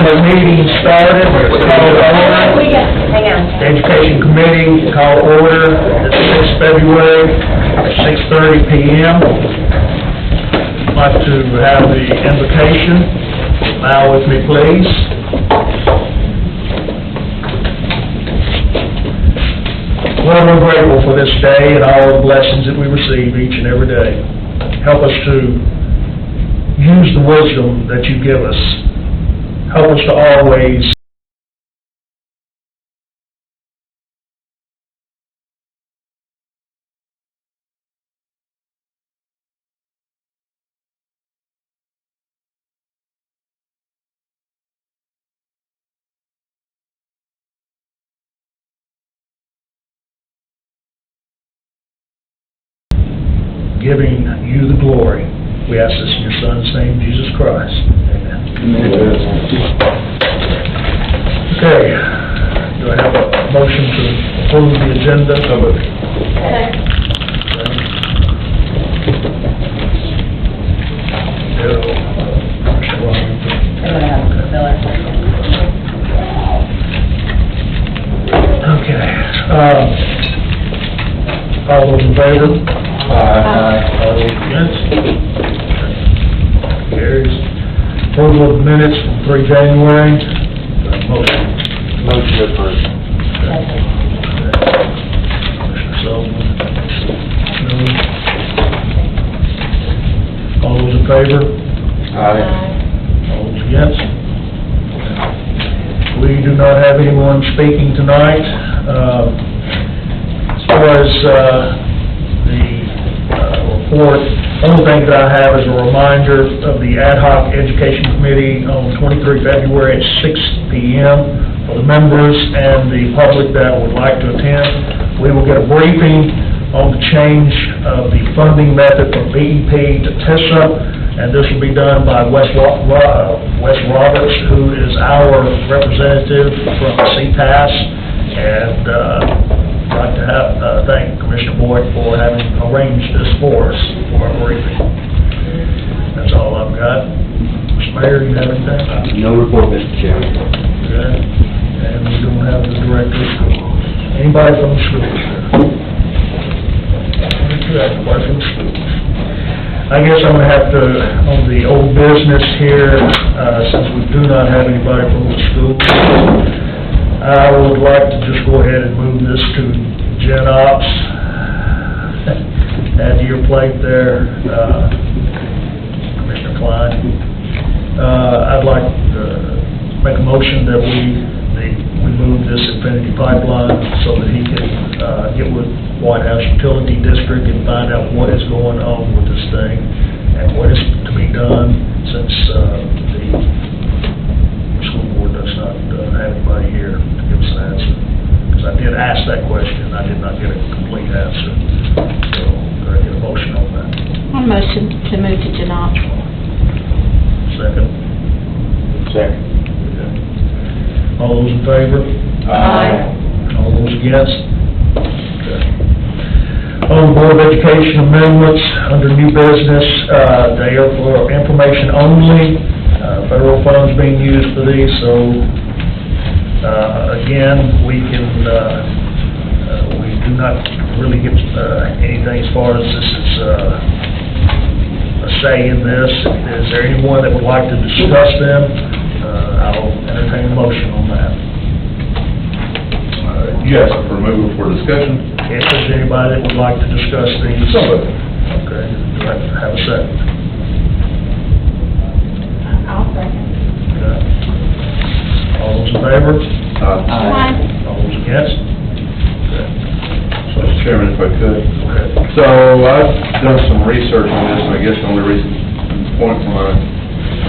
the meeting started. Hang on. Education Committee call order the 6th February at 6:30 p.m. I'd like to have the invocation. Bow with me, please. Lord, we're grateful for this day and all the blessings that we receive each and every day. Help us to use the wisdom that you give us. Help us to always giving you the glory. We ask this in your Son's name, Jesus Christ. Amen. Okay. Do I have a motion to approve the agenda? Okay. All those in favor? Aye. All those against? Carries. Approval of minutes from 3 January. Motion. Motion approved. Commissioner Sullivan. All those in favor? Aye. All those against? We do not have anyone speaking tonight. As far as the report, the only thing that I have is a reminder of the Ad Hoc Education Committee on 23 February at 6 p.m. for the members and the public that would like to attend. We will get a briefing on the change of the funding method from BEP to TISA, and this will be done by Wes Roberts, who is our representative from CPAS, and I'd like to thank Commissioner Boyd for having arranged this for us for our briefing. That's all I've got. Mr. Mayor, you have anything? No report, Mr. Chairman. Okay. And we don't have the director of schools. Anybody from the schools? Okay, nobody from the schools. I guess I'm going to have to, on the old business here, since we do not have anybody from the schools, I would like to just go ahead and move this to Gen Ops. Add to your plate there, Commissioner Klein. I'd like to make a motion that we move this Infinity Pipeline so that he can get with White House Utility District and find out what is going on with this thing and what is to be done, since the school board does not have anybody here to give us an answer. Because I did ask that question, I did not get a complete answer. So, could I get a motion on that? I motion to move to Gen Ops. Second? Second. Okay. All those in favor? Aye. All those against? Okay. On the Board of Education amendments, under new business, they are for information only. Federal funds being used for these, so, again, we can, we do not really get anything as far as this is a say in this. Is there anyone that would like to discuss them? I'll entertain a motion on that. Yes, for removal for discussion. If there's anybody that would like to discuss these. Somebody. Okay, do I have a second? I'll second. Okay. All those in favor? Aye. All those against? Okay. So, Mr. Chairman, if I could. Okay. So, I've done some research on this, and I guess the only reason, point for my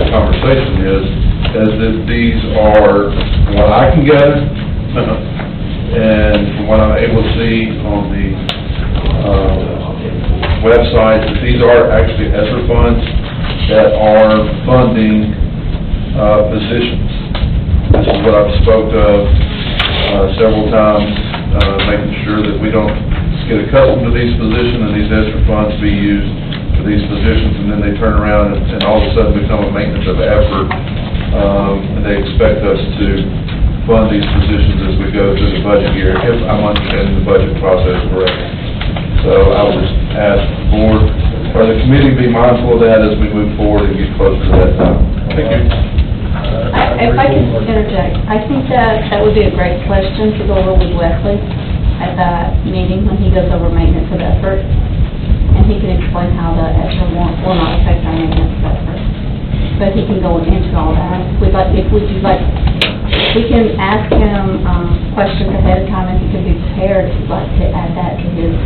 conversation is that these are, from what I can gather, and from what I'm able to see on the website, that these are actually ESSER funds that are funding positions. This is what I've spoke of several times, making sure that we don't get accustomed to these positions and these ESSER funds be used for these positions, and then they turn around and all of a sudden become a maintenance of effort and they expect us to fund these positions as we go through the budget year, if I'm understanding the budget process correctly. So I would just ask the board, or the committee, be mindful of that as we move forward and get closer to that time. Thank you. If I could interject, I think that would be a great question to go over with Wesley at that meeting when he goes over maintenance of effort. And he can explain how the ESSER will not affect our maintenance of effort. But he can go into all that. We can ask him questions ahead of time, and he can be prepared if you'd like to add that to his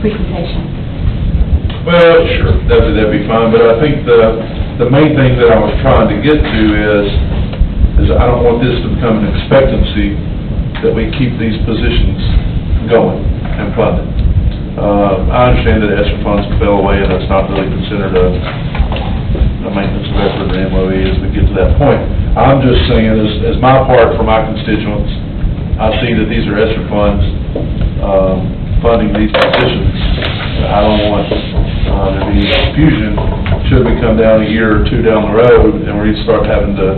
presentation. Well, sure, that'd be fine, but I think the main thing that I was trying to get to is I don't want this to become an expectancy that we keep these positions going and funded. I understand that ESSER funds fell away, and that's not really considered a maintenance of effort or MOE as we get to that point. I'm just saying, as my part for my constituents, I see that these are ESSER funds funding these positions. I don't want there to be confusion should we come down a year or two down the road and we start having to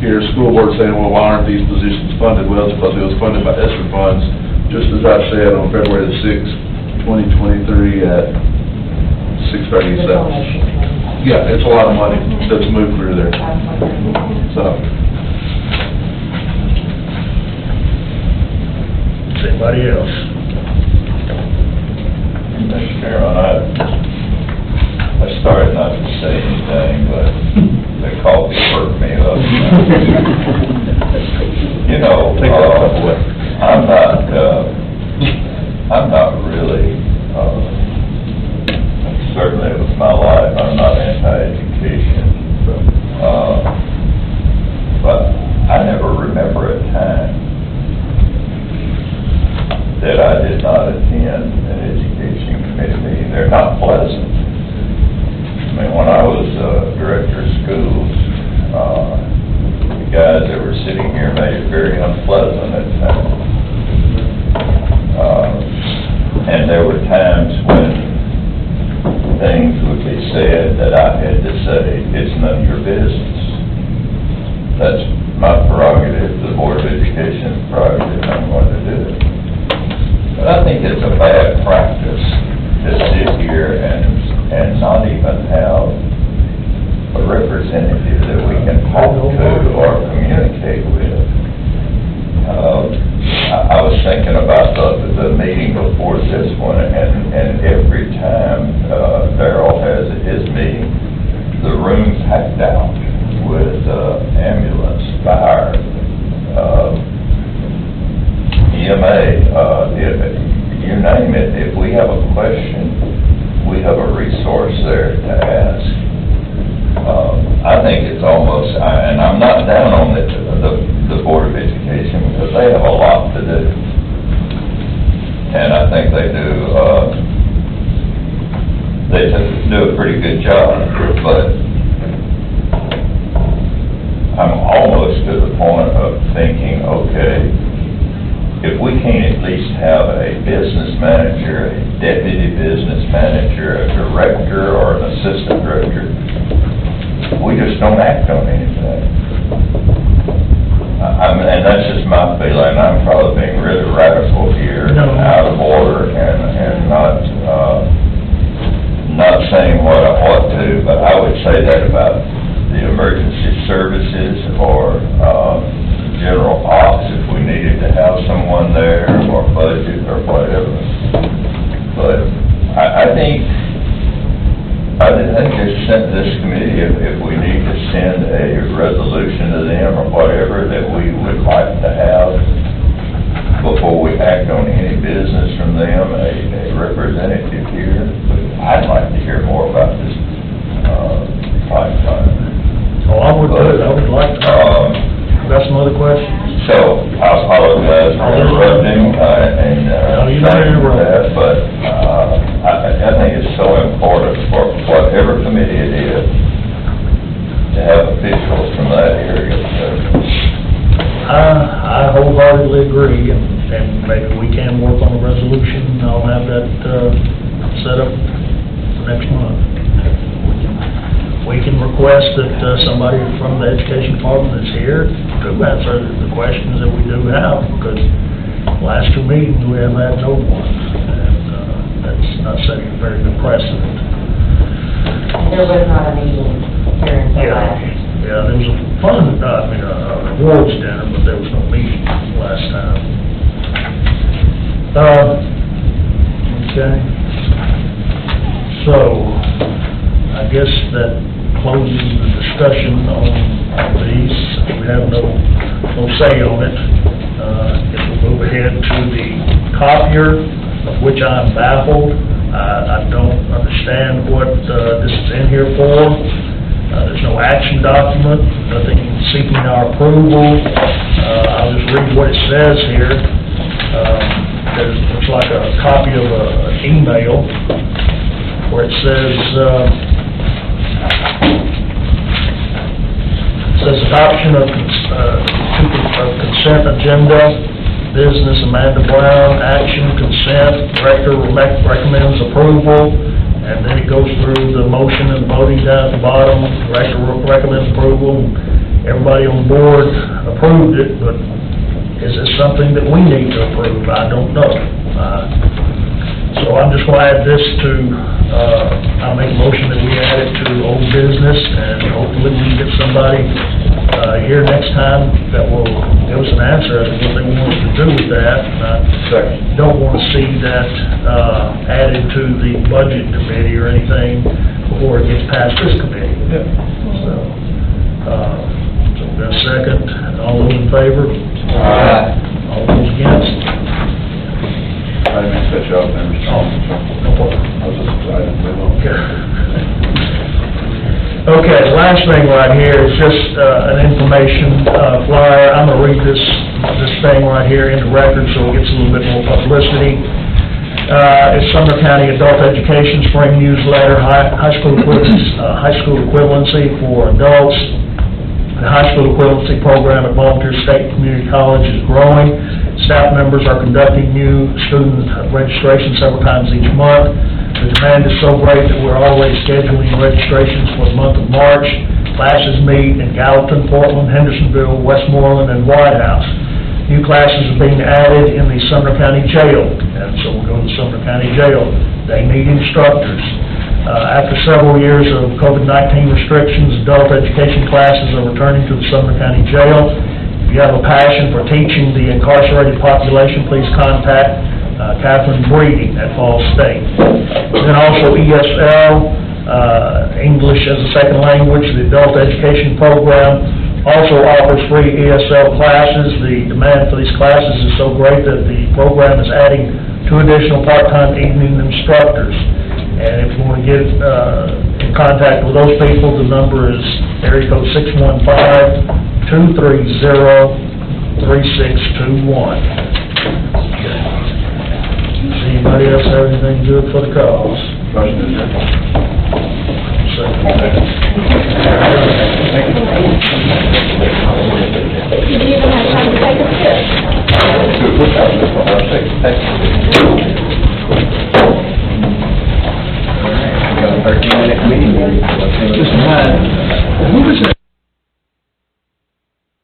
hear school board saying, well, why aren't these positions funded? Well, it's because it was funded by ESSER funds, just as I said on February the 6th, 2023 at 6:37. Yeah, it's a lot of money that's moved through there. So. Anybody else? Mr. Chairman, I started not to say anything, but the coffee worked me up. You know, I'm not really, certainly with my life, I'm not anti-education, but I never remember a time that I did not attend an education committee meeting. They're not pleasant. I mean, when I was director of schools, the guys that were sitting here made it very unpleasant at times. And there were times when things would be said that I had to say, it's none of your business. That's my prerogative, the Board of Education's prerogative, I'm going to do it. But I think it's a bad practice to sit here and not even have a representative that we can talk to or communicate with. I was thinking about the meeting before this one, and every time Darrell has his meeting, the room's packed out with ambulance, fire, EMA, you name it. If we have a question, we have a resource there to ask. I think it's almost, and I'm not down on the Board of Education because they have a lot to do. And I think they do a pretty good job, but I'm almost to the point of thinking, okay, if we can't at least have a business manager, a deputy business manager, a director, or an assistant director, we just don't act on anything. And that's just my feeling. I'm probably being really radical here, and out of order, and not saying what I ought to, but I would say that about the emergency services or general ops if we needed to have someone there, or budget, or whatever. But I think just send this committee, if we need to send a resolution to them or whatever that we would like to have before we act on any business from them, a representative here. I'd like to hear more about this pipeline. Oh, I would too. I would like to know. Got some other questions? So, I apologize for interrupting, and thank you for that, but I think it's so important for whatever committee it is to have officials from that area. I wholeheartedly agree, and maybe we can work on a resolution. I'll have that set up for next month. we can request that somebody from the education department is here to answer the questions that we do have, because last two meetings, we have had no one, and that's not setting a very good precedent. There was not a meeting here in the last. Yeah, there was a fun, awards dinner, but there was no meeting last time. Okay. So, I guess that closes the discussion on these. We have no say on it. If we move ahead to the copier, of which I'm baffled, I don't understand what this is in here for. There's no action document, nothing seeking our approval. I'll just read what it says here. Looks like a copy of an email where it says adoption of consent agenda, business Amanda Brown, action consent, director recommends approval, and then it goes through the motion and voting down at the bottom, director recommends approval, everybody on board approved it, but is it something that we need to approve? I don't know. So I'm just going to add this to, I'll make a motion that we add it to old business, and hopefully we can get somebody here next time that will give us an answer as to what they want us to do with that. And I don't want to see that added to the budget committee or anything before it gets past this committee. Yeah. So we've got a second. All those in favor? All those against? I didn't mean to cut you off, Mr. Chairman. No problem. I was just, I didn't move on. Okay, the last thing right here is just an information flyer. I'm going to read this thing right here into record so it gets a little bit more publicity. It's Sumner County Adult Education Spring Newsletter, high school equivalency for adults. The high school equivalency program at Volunteer State Community College is growing. Staff members are conducting new student registration several times each month. The demand is so great that we're already scheduling registrations for the month of March. Classes meet in Gallatin, Portland, Hendersonville, Westmoreland, and White House. New classes are being added in the Sumner County Jail, and so we'll go to the Sumner County Jail. They need instructors. After several years of COVID-19 restrictions, adult education classes are returning to the Sumner County Jail. If you have a passion for teaching the incarcerated population, please contact Catherine Breeding at Falls State. Then also ESL, English as a Second Language, the adult education program also offers free ESL classes. The demand for these classes is so great that the program is adding 2 additional part-time evening instructors. And if you want to get in contact with those people, the number is area code 615-230-3621. Does anybody else have anything good for the cause? Motion is Did you even have time to